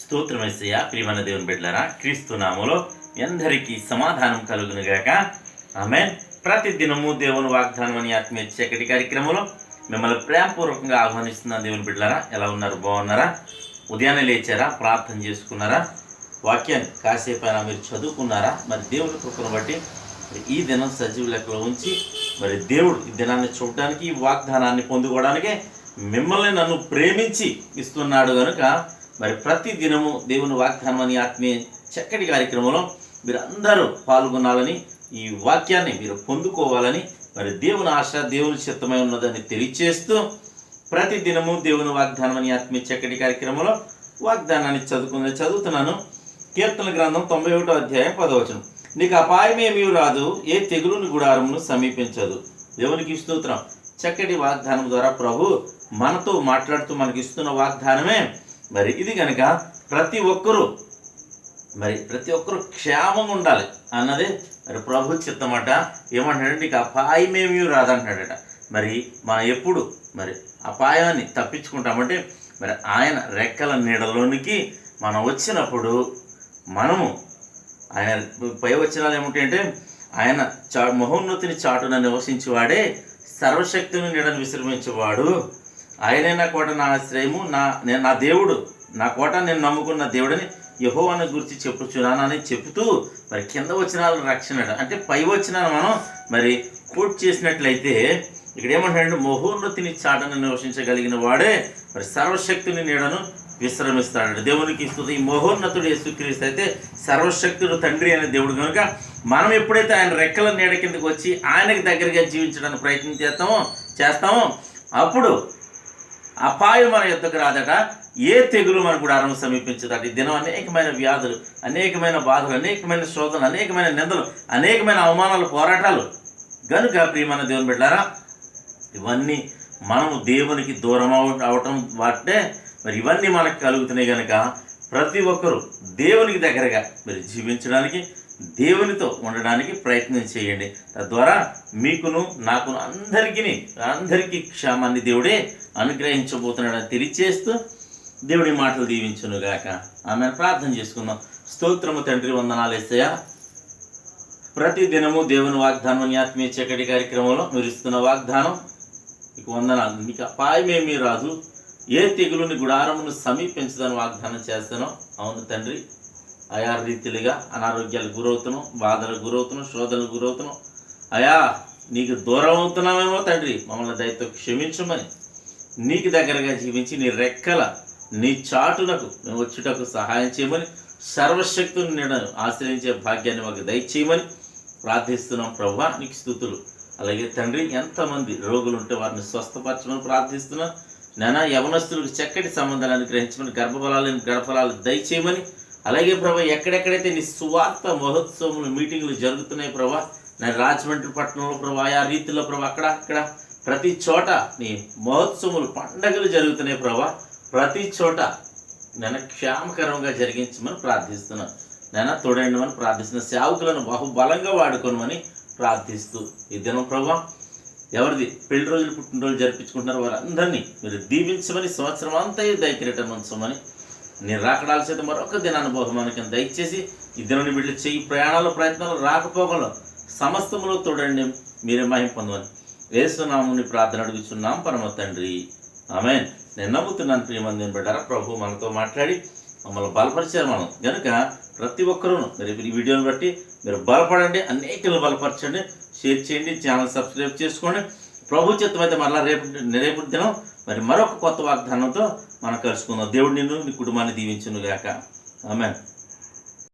స్తోత్రమేసయ్య. ప్రియమైన దేవుని బిడ్డలారా, క్రీస్తు నామములో అందరికీ సమాధానం కలుగును గాక. ఆమేన్. ప్రతి దినము దేవుని వాగ్దానం అని ఆత్మీయ చీకటి కార్యక్రమంలో మిమ్మల్ని ప్రేమపూర్వకంగా ఆహ్వానిస్తున్నాను. దేవుని బిడ్డలారా, ఎలా ఉన్నారు? బాగున్నారా? ఉదయాన్నే లేచారా? ప్రార్థన చేసుకున్నారా? వాక్యాన్ని కాసేపైనా మీరు చదువుకున్నారా? మరి దేవుని కృపను బట్టి ఈ దినం సజీవ లెక్కలో ఉంచి మరి దేవుడు ఈ దినాన్ని చూడడానికి, ఈ వాగ్దానాన్ని పొందుకోవడానికి మిమ్మల్ని నన్ను ప్రేమించి ఇస్తున్నాడు కనుక మరి ప్రతి దినము దేవుని వాగ్దానం అని ఆత్మీయ చక్కటి కార్యక్రమంలో మీరు అందరూ పాల్గొనాలని, ఈ వాక్యాన్ని మీరు పొందుకోవాలని మరి దేవుని ఆశ, దేవుని చిత్తమై ఉన్నదని తెలియచేస్తూ ప్రతి దినము దేవుని వాగ్దానం అని ఆత్మీయ చక్కటి కార్యక్రమంలో వాగ్దానాన్ని చదువుతున్నాను. కీర్తన గ్రంథం 91వ అధ్యాయం 10వ వచనం. నీకు అపాయమేమీ రాదు, ఏ తెగులుని గుడారమును సమీపించదు. దేవునికి స్తోత్రం. చక్కటి వాగ్దానం ద్వారా ప్రభు మనతో మాట్లాడుతూ మనకి ఇస్తున్న వాగ్దానమే మరి ఇది కనుక ప్రతి ఒక్కరూ క్షేమంగా ఉండాలి అన్నదే మరి ప్రభు చిత్తమట. ఏమంటాడంటే నీకు అపాయమేమీ రాదంటున్నాడట. మరి మనం ఎప్పుడు మరి అపాయాన్ని తప్పించుకుంటామంటే మరి ఆయన రెక్కల నీడలోనికి మనం వచ్చినప్పుడు మనము ఆయన పై వచనాలు ఏమిటంటే ఆయన మహోన్నతిని చాటున నివసించేవాడే సర్వశక్తిని నీడను విశ్రమించేవాడు. ఆయనే నా కోట, నా ఆశ్రయము, నా దేవుడు, నా కోట, నేను నమ్ముకున్న దేవుడని యెహోవాను గురించి చెప్పుచున్నానని చెప్తూ మరి కింద వచనాలు రక్షణ అంటే పై వచనాలు మనం మరి కోట్ చేసినట్లయితే ఇక్కడ ఏమంటాడంటే మహోన్నతిని చాటున నివసించగలిగిన వాడే మరి సర్వశక్తిని నీడను విశ్రమిస్తాడు. దేవునికి స్తుతి. ఈ మహోన్నతుడు యేసుక్రీస్తు అయితే సర్వశక్తుడు తండ్రి అనే దేవుడు కనుక మనం ఎప్పుడైతే ఆయన రెక్కల నీడ కిందకి వచ్చి ఆయనకి దగ్గరగా జీవించడానికి ప్రయత్నం చేస్తామో అప్పుడు అపాయం మన యుద్ధకు రాదట, ఏ తెగులు మన గుడారం సమీపించదట. ఈ దినం అనేకమైన వ్యాధులు, అనేకమైన బాధలు, అనేకమైన శోధనలు, అనేకమైన నిందలు, అనేకమైన అవమానాలు, పోరాటాలు గనుక ప్రియమైన దేవుని బిడ్డలారా, ఇవన్నీ మనము దేవునికి దూరం అవటం వాటే మరి ఇవన్నీ మనకు కలుగుతున్నాయి కనుక ప్రతి ఒక్కరూ దేవునికి దగ్గరగా మరి జీవించడానికి, దేవునితో ఉండడానికి ప్రయత్నం చేయండి. తద్వారా మీకును నాకును అందరికీ క్షేమాన్ని దేవుడే అనుగ్రహించబోతున్నాడని తెలియచేస్తూ దేవుడి మాటలు దీవించునుగాక. ఆమె ప్రార్థన చేసుకుందాం. స్తోత్రము తండ్రి, వందనాలు యేసయ్యా. ప్రతి దినము దేవుని వాగ్దానం ఆత్మీయ చక్కటి కార్యక్రమంలో మీరు ఇస్తున్న వాగ్దానం నీకు వందనాలు. నీకు అపాయమేమీ రాదు, ఏ తెగులుని గుడారమును సమీపించదని వాగ్దానం చేస్తాను. అవును తండ్రి, ఆయా రీతిలుగా అనారోగ్యాలకు గురవుతున్నాం, బాధలకు గురవుతున్నాం, శోధనలకు గురవుతున్నాం. అయా నీకు దూరం అవుతున్నామేమో తండ్రి, మమ్మల్ని దయతో క్షమించమని, నీకు దగ్గరగా జీవించి నీ చాటునకు మేము వచ్చుటకు సహాయం చేయమని, సర్వశక్తుని నేను ఆశ్రయించే భాగ్యాన్ని మాకు దయచేయమని ప్రార్థిస్తున్నాం. ప్రభువా నీకు స్తుతులు. అలాగే తండ్రి, ఎంతమంది రోగులు ఉంటే వారిని స్వస్థపరచమని ప్రార్థిస్తున్నాం. నానా యవనస్తులకు చక్కటి సంబంధాలు అనుగ్రహించమని, గర్భఫలాలు దయచేయమని, అలాగే ప్రభా ఎక్కడెక్కడైతే నీ సువార్త మహోత్సవములు, మీటింగ్లు జరుగుతున్నాయి ప్రభా, నేను రాజమండ్రి పట్టణంలో ప్రభా ఆయా రీతిలో ప్రభా అక్కడ ప్రతి చోట నీ మహోత్సవములు, పండగలు జరుగుతున్నాయి ప్రభా, ప్రతి చోట నేను క్షేమకరంగా జరిగించమని ప్రార్థిస్తున్నాను. నేను తోడైండమని ప్రార్థిస్తున్న సేవకులను బహుబలంగా వాడుకోనమని ప్రార్థిస్తూ ఈ దినం ప్రభా ఎవరిది పెళ్లి రోజులు, పుట్టినరోజులు జరిపించుకుంటున్నారో వారందరినీ మీరు దీవించమని, సంవత్సరం అంతా దయకిరీటం ఉంచమని, నేను రాకడాల్సి అయితే మరొక దినాన్ని బహుమానికి దయచేసి ఈ దినాన్ని బిడ్డలు చేయి ప్రయాణాలు రాకపోకలు సమస్తములో తోడండి, మీరే మహిమ పొందమని యేసునామముని ప్రార్థన అడుగుచున్నాం పరమ తండ్రి. ఆమేన్. నేను నమ్ముతున్నాను ప్రియమంది బిడ్డారా, ప్రభు మనతో మాట్లాడి మమ్మల్ని బలపరిచారు. మనం కనుక ప్రతి ఒక్కరూ మీరు ఈ వీడియోని బట్టి మీరు బలపడండి, అనేకలు బలపరచండి, షేర్ చేయండి, ఛానల్ సబ్స్క్రైబ్ చేసుకోండి. ప్రభు చిత్తమైతే మరలా రేపు దినం మరి మరొక కొత్త వాగ్దానంతో మనం కలుసుకుందాం. దేవుడు నిన్ను, నీ కుటుంబాన్ని దీవించునుగాక. ఆమేన్.